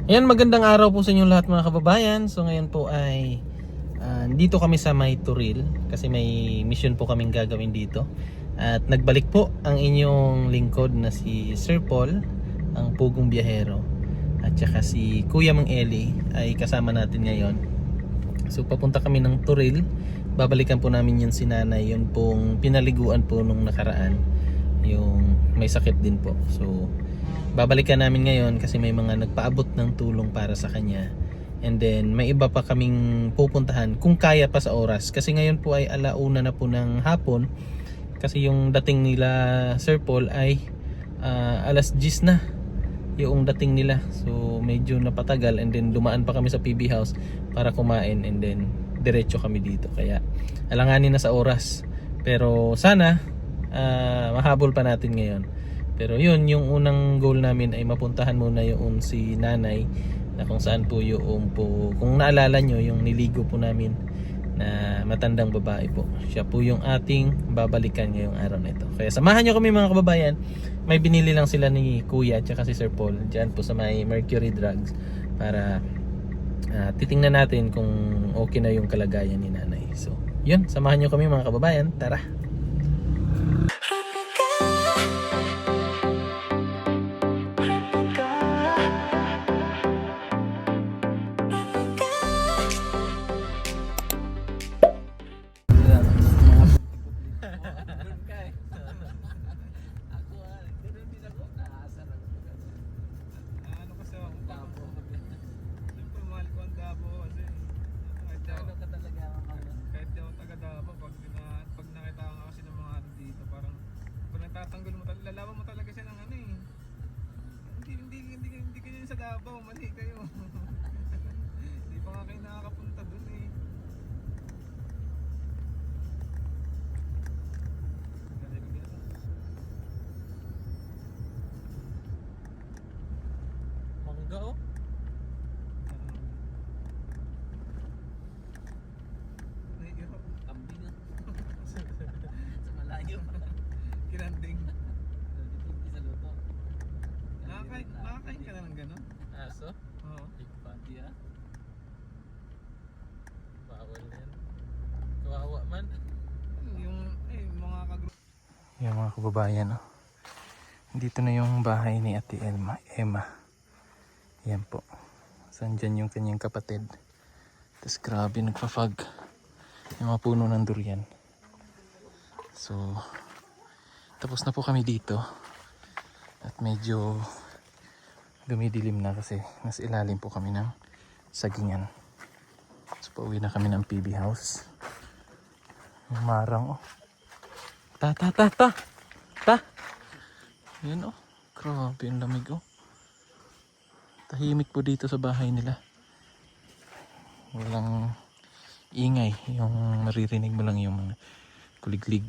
Ayan, magandang araw po sa inyo lahat mga kababayan. So ngayon po ay dito kami sa May Turil kasi may mission po kaming gagawin dito. At nagbalik po ang inyong lingkod na si Sir Paul, ang pugong biyahero. At saka si Kuya Mang Eli ay kasama natin ngayon. So papunta kami ng Turil. Babalikan po namin yun si nanay, yun pong pinaliguan po nung nakaraan. Yung may sakit din po. So babalikan namin ngayon kasi may mga nagpaabot ng tulong para sa kanya. And then may iba pa kaming pupuntahan kung kaya pa sa oras. Kasi ngayon po ay alauna na po ng hapon. Kasi yung dating nila Sir Paul ay alas 10 na yung dating nila. So medyo napatagal, and then dumaan pa kami sa PB House para kumain, and then diretso kami dito. Kaya alanganin na sa oras. Pero sana mahabol pa natin ngayon. Pero yun, yung unang goal namin ay mapuntahan muna yung si nanay, na kung saan po yung po, kung naalala nyo yung niligo po namin na matandang babae po. Siya po yung ating babalikan ngayong araw na ito. Kaya samahan nyo kami mga kababayan. May binili lang sila ni Kuya at saka si Sir Paul dyan po sa may Mercury Drugs para titingnan natin kung okay na yung kalagayan ni nanay. So yun, samahan nyo kami mga kababayan. Tara! Tatanggol mo talaga, lalaban mo talaga siya ng ano eh. Hindi kayo sa Davao, mali kayo. Hindi pa nga kayo nakakapunta dun eh. Mangga oh. Nahihirap. Kambing ah. Sa malayo. Kinanding. Sa luto. Nakakain ka na ng gano'n? Aso? Oo. Pati ah. Bawal yan. Kawawa man. Yung mga kagrupo. Yan mga kababayan, oh. Dito na yung bahay ni Ate Emma. Yan po. Saan dyan yung kanyang kapatid. Tapos grabe nagpa-fog. Yung mga puno ng durian. So tapos na po kami dito. At medyo dumidilim na kasi nasa ilalim po kami ng sagingan. So pauwi na kami ng PB House. Yung marang oh. Ta. Yan oh. Grabe ang lamig oh. Tahimik po dito sa bahay nila. Walang ingay. Yung maririnig mo lang yung mga kuliglig.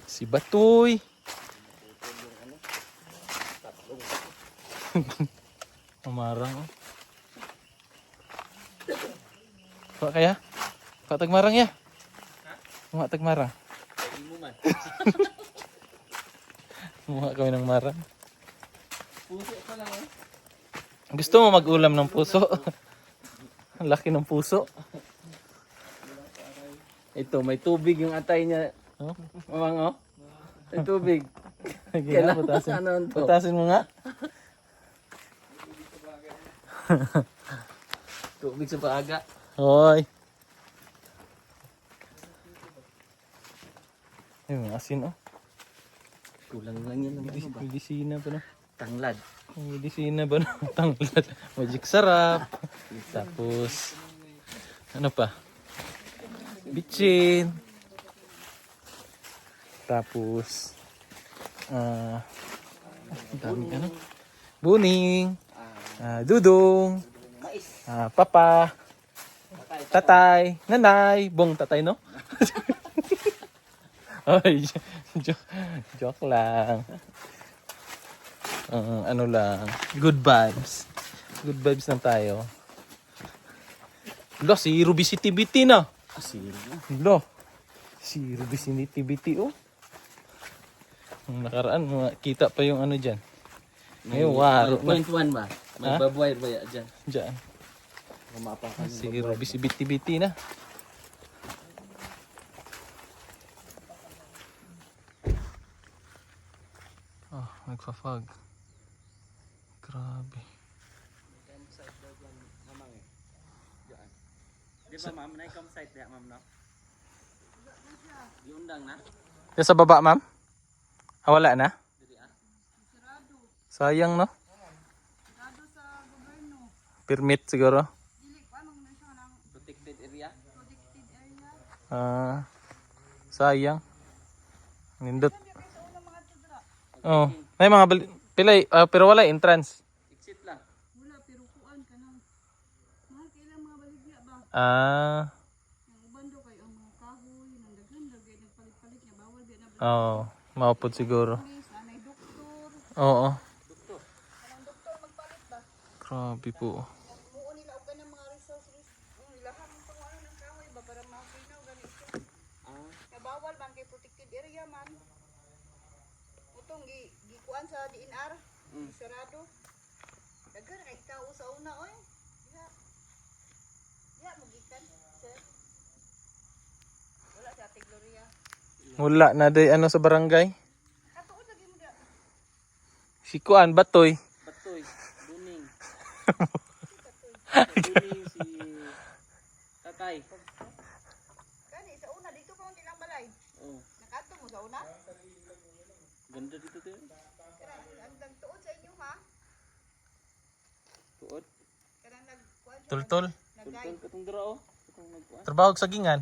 Si Batoy. Mamarang oh. Pa kaya? Patagmarang ya? Mga tagmarang. Pwede mo man. Kumuha kami ng marang. Puso pa lang eh. Gusto mo mag-ulam ng puso? Ang laki ng puso. Ito, may tubig yung atay niya. Oh? Mamang oh. May tubig. Kailangan putasin. Ano to? Putasin mo nga. Tubig sa paaga. Hoy. Yung asin oh. Kulang lang yan. Ano ba? Medisina pa no. Tanglad. Medisina ba no? Tanglad. Magic sarap. Tapos ano pa? Bitchin. Tapos dami ano? Buning. Dudong. Papa. Tatay. Nanay. Bong tatay no? Ay, joke lang. Ano lang. Good vibes. Good vibes lang tayo. Lo, si Ruby City BT na. Lo, si Ruby City BT oh. Nung nakaraan, kita pa yung ano dyan. May waro na. Point 1 ba? May Ha? barbwire ba dyan? Diyan. Kumapakan Si Ruby si biti-biti na. Oh, nagfa-fog. Grabe. Di ba ma'am? Na-campsite diya ma'am no? Di undang na? Yan sa baba, ma'am? Ah, wala na? Sayang, no? Permit siguro. Protected area? Ah, sayang. Nindot. Oh, may mga pilay, pero wala entrance. Exit lang. Ah. Oo, maupod siguro. Oo. Grabe po. Bawal man kay protected area man. Utong gikuan sa DNR. Sarado. Daghan kay ikaw sa una oy. Ya magikan sir. Wala sa Ate Gloria. Wala na day ano sa barangay. Katuod lagi mo dia. Si Kuan Batoy. Batoy. Buning. Buning si Tatay. Kani sa una dito pa unti lang balay. Oh, Nakato mo sa una. ganda dito tayo. Ang tuod sa inyo ha. Tuod. Kanang nagkuan siya. Tultol. Nagay. Tultol katong dira oh. Katong nagkuan. Trabaho sa gingan.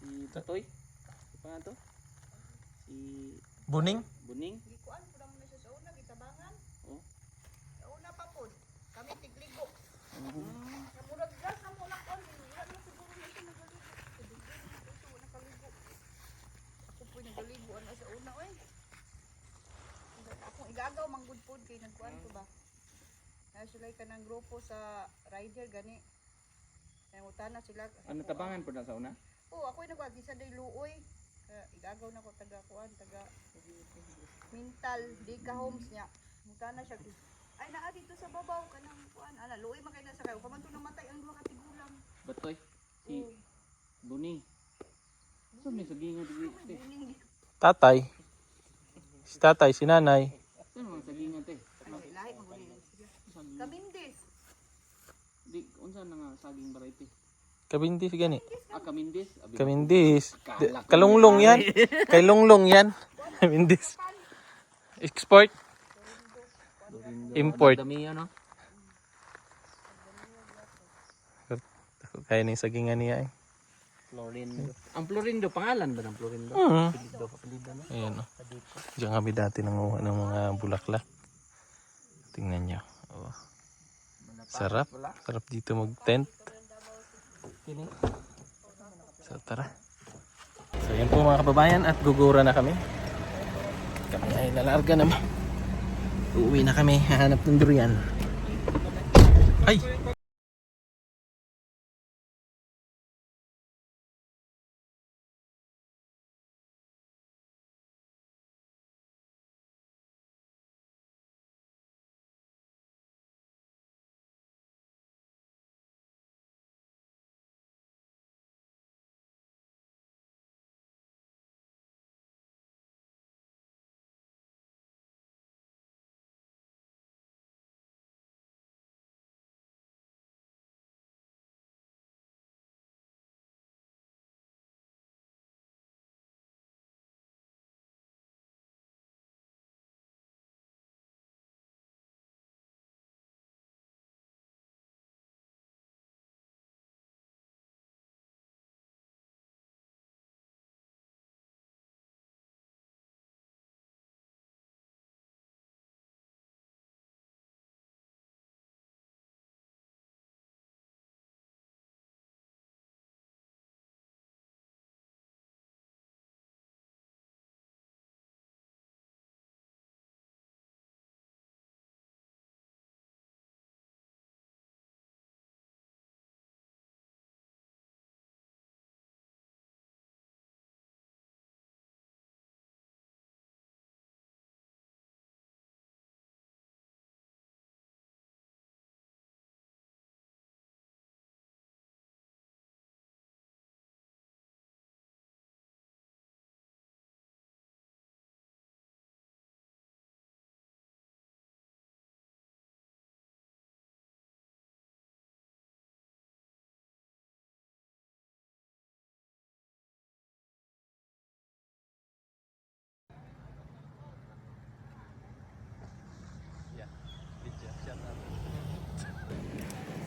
Si Batoy. Ano nga to? Si Buning. Buning. Gikuan pud mo na siya sa una gitabangan. Oh. Sa una pa pud. Kami tigligo. Kamurag gas na mo lang kon. Wala na siguro na siya nagaligo. Ito wala kaligo. Ako po nagaligo ana sa una oy. Akong igagaw manggud pod kay nagkuan ko ba. Kaya sila kanang grupo sa rider gani. Kaya utana sila. Ano tabangan po na sa una? Oo, ako'y nagwagi sa day luoy. Kaya igagaw na ko taga kuan, taga mental Dika Homes niya. Mutana siya. Ay naa dito sa babaw kanang kuan. Ala, luoy man kay na sa kayo. Paman to namatay ang duha ka tigulang. Batoy. Si Oo. Buning. So may sagingan dito. Buning Tatay. Si tatay, si nanay. Saan mga sagingan te? ay lahi mo buning. Kabindis. Di unsa na nga saging variety? Kabindis gani. Ah, kamindis. Abi. Kabindis. Kalunglong yan. Kay lunglong yan. Kabindis. Export. Import. Dami ano? Kaya na yung sagingan niya eh. Florindo. Ang Florindo, pangalan ba ng Florindo? Mm. Kapilido no? Ayan o. Diyan kami dati nanguha ng mga bulaklak. Tingnan nyo. Oh. Sarap. Sarap dito mag-tent. So tara. So yan po mga kababayan at gugura na kami. Kami ay lalarga naman. Uuwi na kami. Hahanap ng durian. Ay!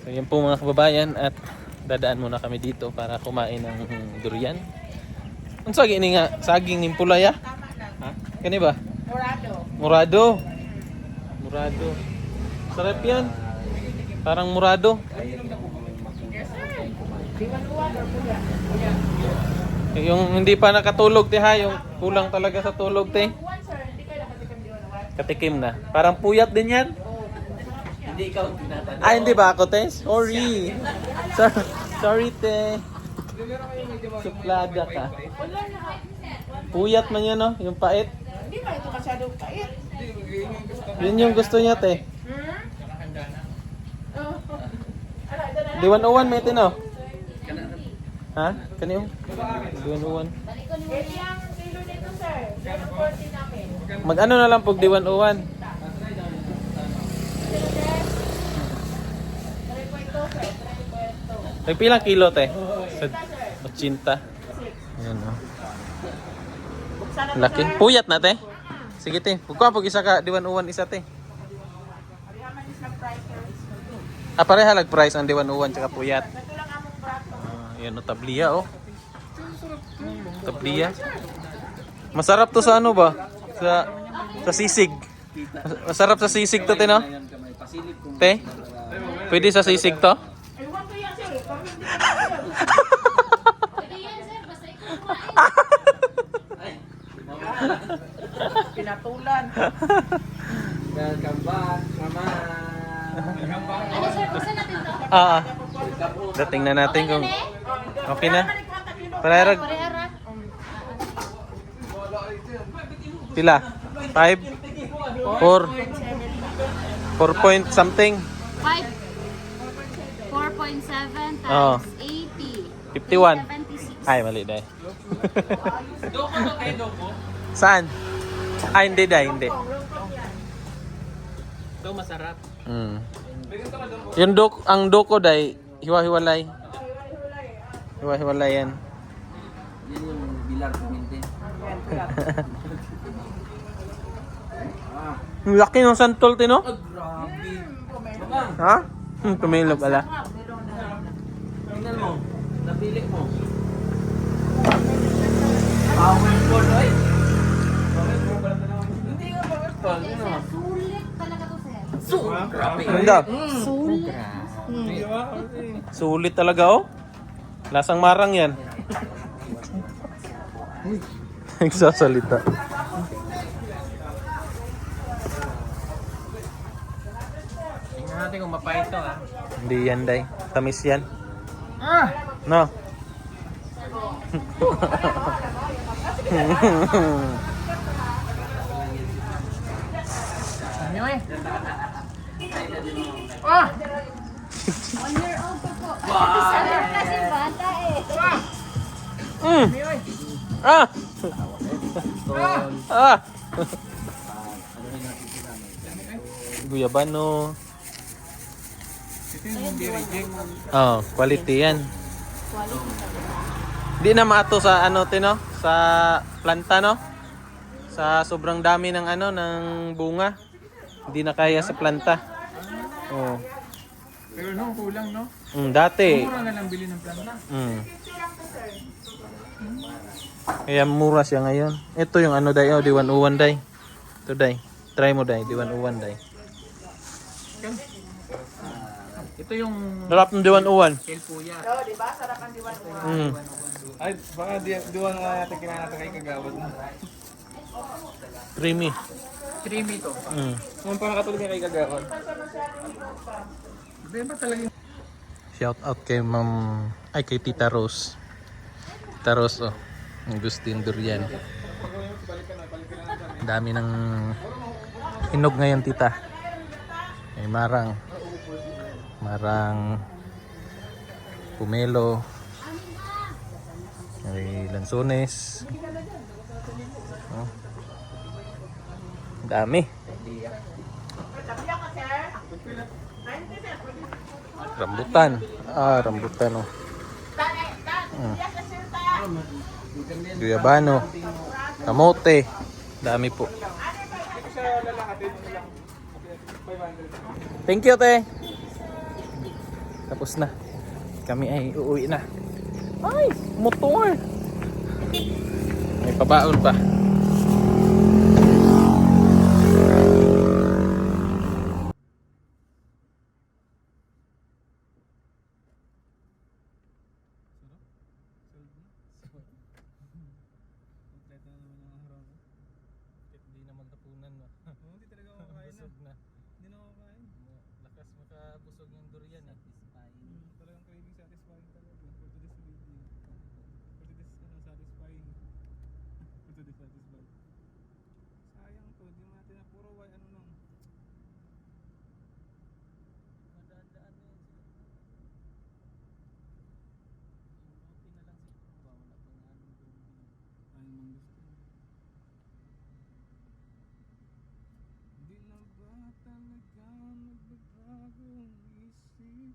So yan po mga kababayan, at dadaan muna kami dito para kumain ng durian. Ang saging ini nga, saging ng pulay ah. Ha? Kani ba? Murado. Murado. Sarap yan. Parang murado. Yung hindi pa nakatulog te ha, yung kulang talaga sa tulog te. Katikim na. Parang puyat din yan. Hindi ikaw tinatanong. Ah, hindi ba ako te? Sorry. Sorry te. Suplada ka. Puyat man yan no, yung pait. Hindi ba ito masyadong pait? Yun yung gusto niya te. Di 101 may tino. Ha? Kanino? Di 101. Pwede ang kilo dito, sir. 740 namin. Mag-ano na lang pag di 101. Nagpilang kilo te? Sa 80. Ayan o. Laki. Puyat na te. Sige te. Pagkuha pag isa ka, di 101 isa te. Ah, pareha lag price ang di 101 tsaka puyat. Ayan o, tabliya o. Tabliya. Masarap to sa ano ba? Sa sisig. Masarap sa sisig to te no? Te? Pwede sa sisig to? Aywan ko yan, sir. Parang hindi ko Pwede yan, sir. Basta ikaw kumain. pinatulan. Welcome back, mama. Ano, sir? Buksan natin to. Dating na natin kung okay na. Parehara. Parehara. Pila? 5? 4? 4 point something? 4.7 times Oo. 80. 51. 76. Ay, mali dahil. Doko to kayo, doko. Saan? Ay, hindi dahil, hindi. Ito masarap. Mm. Yung ang doko dahil, hiwa-hiwalay. Hiwa-hiwalay yan. Yan yung bilar kumintin. Ang laki ng santol, tino? Oh, grabe. Mamang, Ha? Tumilog, ala. tingnan mo. Napili mo. Powerful, oy. Hindi nga powerful. Ano? Sulit talaga to, sir. So, grabe. Ganda. Sulit. Sulit talaga, oh. Lasang marang yan. Nagsasalita. Tingnan natin kung mapait to, ha. Hindi yan, day. Tamis yan. No. Ano eh? 1 year old pa po. Sarap kasi bata eh. Mm. Ah! Ah! Guyabano. Ito yung hindi reject. Oh, quality yan. Di na maato sa ano tino, sa planta no? Sa sobrang dami ng ano ng bunga. Hindi na kaya sa planta. Oh. Pero no, kulang no? Dati. Mura na lang bili ng planta. Kaya mura siya ngayon. Ito yung ano day, oh, di 101 day. Ito day. Try mo day, di 101 day. Ito yung Sarap ng di 101. kelpuya. Oo, di ba? Sarap ang diwan ko. Ay, baka diwan nga natin kinanata kay Kagawad. Creamy. Creamy to. Kung pa nakatulog niya kay Kagawad. Iba ba talaga yung... Shout out kay Ma'am, ay kay Tita Rose. Tita Rose, oh. Ang gusto yung durian. Ang dami ng hinog ngayon, tita. May marang. Marang pumelo. May lansones. Oh. Ang dami. Rambutan. Ah, rambutan, oh. Guyabano, kamote, dami po. Thank you, te. Tapos na. Kami ay uuwi na. Ay! Motor! May pabaon pa. Kompleto na naman yung araw ko. Hindi na magtapunan no. Oo, hindi talaga ako kakain na. Busog na. Hindi na ako kakain. Lakas makabusog yung durian eh. Talagang craving satisfying talaga. For today's video. For today's satisfying. For today's satisfying. Sayang to, di mo natin na puro white ano lang. Madaan-daan na yan sila. Yung buti na lang siguro ba? Wala pa nga anong doon. Ayun mang gusto. Hindi na ba talaga nagbabago ang isip mo?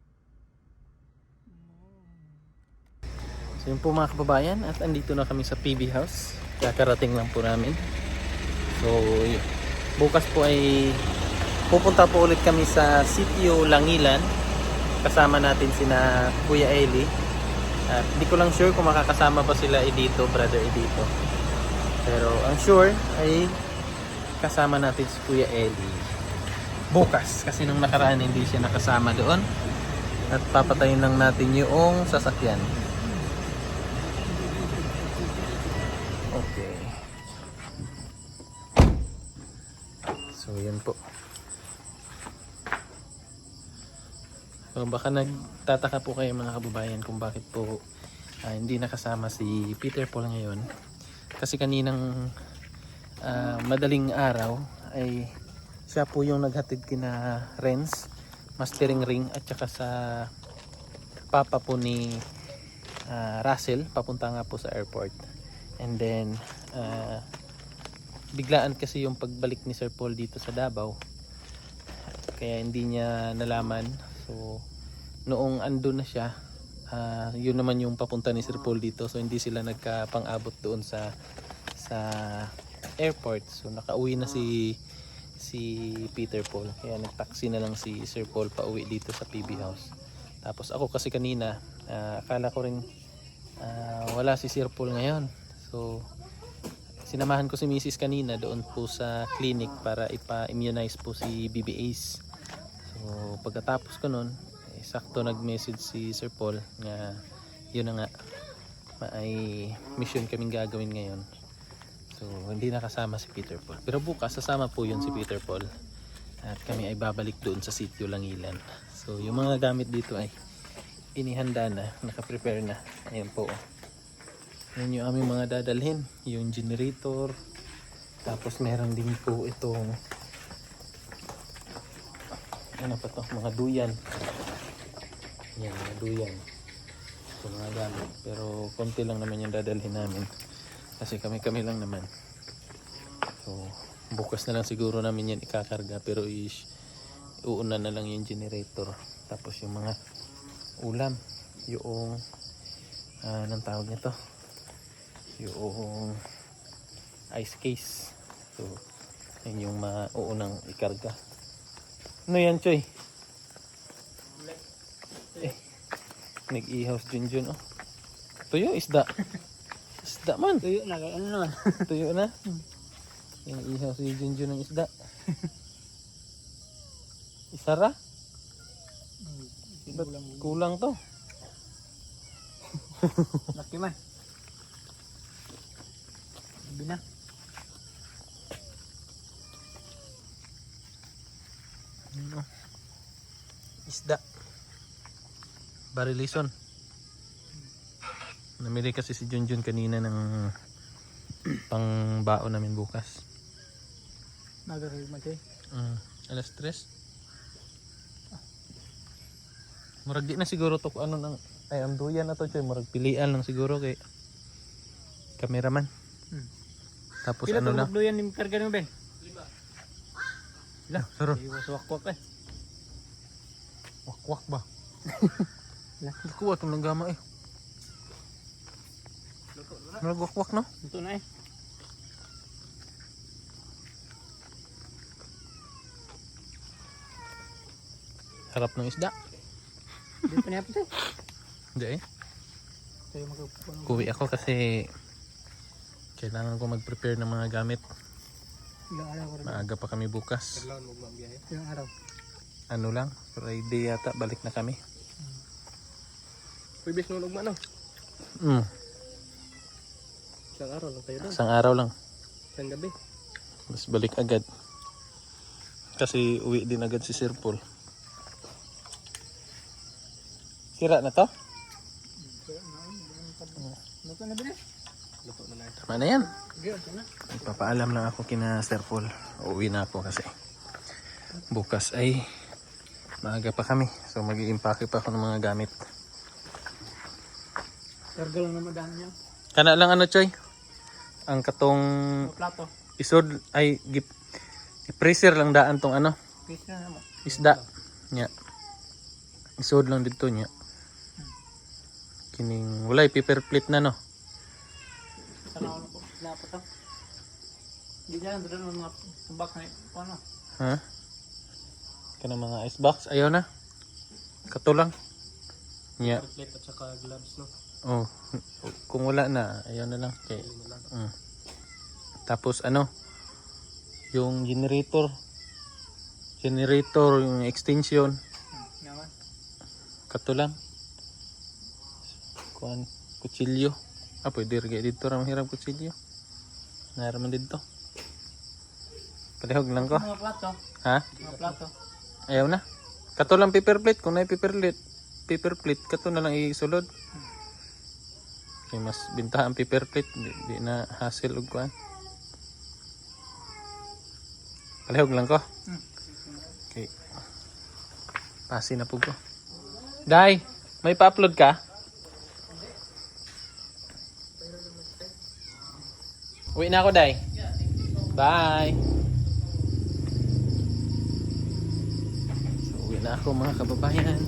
So yun po mga kababayan, at andito na kami sa PB House. Kakarating lang po namin. So bukas po ay pupunta po ulit kami sa Sitio Langilan. Kasama natin sina Kuya Eli. At hindi ko lang sure kung makakasama pa sila Edito, Brother Edito. Pero ang sure ay kasama natin si Kuya Eli bukas. Kasi nung nakaraan hindi siya nakasama doon. At papatayin lang natin yung sasakyan. Okay. So yun po. So baka nagtataka po kayo mga kababayan kung bakit po hindi nakasama si Peter Paul ngayon. Kasi kaninang madaling araw ay siya po yung naghatid kina Renz, mastering ring at saka sa papa po ni Russell papunta nga po sa airport. And then biglaan kasi yung pagbalik ni Sir Paul dito sa Davao, kaya hindi niya nalaman. So noong andun na siya, yun naman yung papunta ni Sir Paul dito, so hindi sila nagkapang-abot doon sa airport. So nakauwi na si Peter Paul, kaya nagtaxi na lang si Sir Paul pa uwi dito sa PB House. Tapos ako kasi kanina akala ko rin wala si Sir Paul ngayon. So sinamahan ko si Mrs. kanina doon po sa clinic para ipa-immunize po si BB Ace. So pagkatapos ko nun, sakto nag-message si Sir Paul nga yun na nga, may mission kaming gagawin ngayon. So hindi nakasama si Peter Paul, pero bukas sasama po yun si Peter Paul at kami ay babalik doon sa Sitio Langilan. So yung mga gamit dito ay inihanda na, naka-prepare na. Ayan po, yun yung aming mga dadalhin, yung generator, tapos meron din po itong ano pa to, mga duyan. Yan, mga duyan. Ito mga gamit, pero konti lang naman yung dadalhin namin kasi kami lang naman. So bukas na lang siguro namin yan ikakarga, pero uuna na lang yung generator, tapos yung mga ulam, yung anong tawag nito, yung ice case. So yun yung mauunang ikarga. Ano yan, Choy? Nag-ihaws Junjun, oh. Tuyo, isda. Isda man. Tuyo na, kaya ano naman. Tuyo na. Yung ihaw si Junjun ng isda. Isara? Ba't kulang to? Laki man. Sabi na. Ano? Isda. Barilison. Namili kasi si Junjun kanina ng pang baon namin bukas. Nagaral mo siya. Alas 3. Murag di na siguro to ano nang ay ang duyan na to, Choy. Murag pilian lang siguro kay cameraman. Tapos Pila ano to lang. magluyan ni karga mo, Ben? Lah, saro. Iwas wakwak eh. Wakwak ba? Kuha itong langgama eh. Murag wakwak, no? Ito na eh. Harap ng isda. Hindi pa niya pati. Hindi eh. Tayo magpupunong. Kuwi ako kasi kailangan ko mag-prepare ng mga gamit. Ilang araw ko rin. Maaga pa kami bukas. Ilang araw. Ano lang, Friday yata balik na kami. Pwede nung lugma no? Mm, Ilang araw lang tayo doon. isang araw lang. Isang gabi. Mas balik agad. Kasi uwi din agad si Sir Paul. Sira na to? Luto na bilis. Luto na lang. Tama na yan. Sige, ito na. Ipapaalam lang ako kina Sir Paul. Uuwi na ako kasi bukas ay maaga pa kami. So mag-i-impake pa ako ng mga gamit. Karga lang naman daan niya. Kana lang ano, Choy? Ang katong Plato. isod ay i-freezer lang daan tong ano, Fish na naman. isda. Nya. Isod lang dito nya. Kining walay paper plate na no. Sana ako po. Dapat to. Hindi dyan. Doon ang mga tumbak na ano. Ha? Kanang mga icebox ayaw na. Kato lang. Nya. Plate at saka gloves no. Oh, kung wala na, ayaw na lang. Okay. Tapos ano, yung generator, yung extension, Naman. kato lang. Kuan, kutsilyo. Pwede rin dito ra mahirap kutsilyo. Naraman dito. Palihog lang ko. Mga plato. Ha? Mga plato. Ayaw na. Kato lang paper plate. Kung na paper plate, kato na lang isulod. Okay, mas bintahan ang paper plate. Di na hassle og kuan. Palihog lang ko. Okay. Pasi na po ko. Day, may pa-upload ka? Uwi na ako, Day. Bye. So, uwi na ako mga kababayan.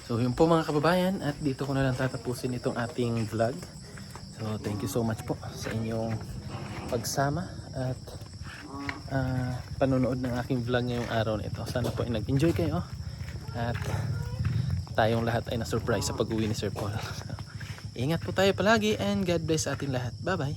So yun po mga kababayan, at dito ko na lang tatapusin itong ating vlog. So thank you so much po sa inyong pagsama at panonood ng aking vlog ngayong araw na ito. Sana po ay nag-enjoy kayo at tayong lahat ay na-surprise sa pag-uwi ni Sir Paul. So, ingat po tayo palagi and God bless sa ating lahat. Bye bye.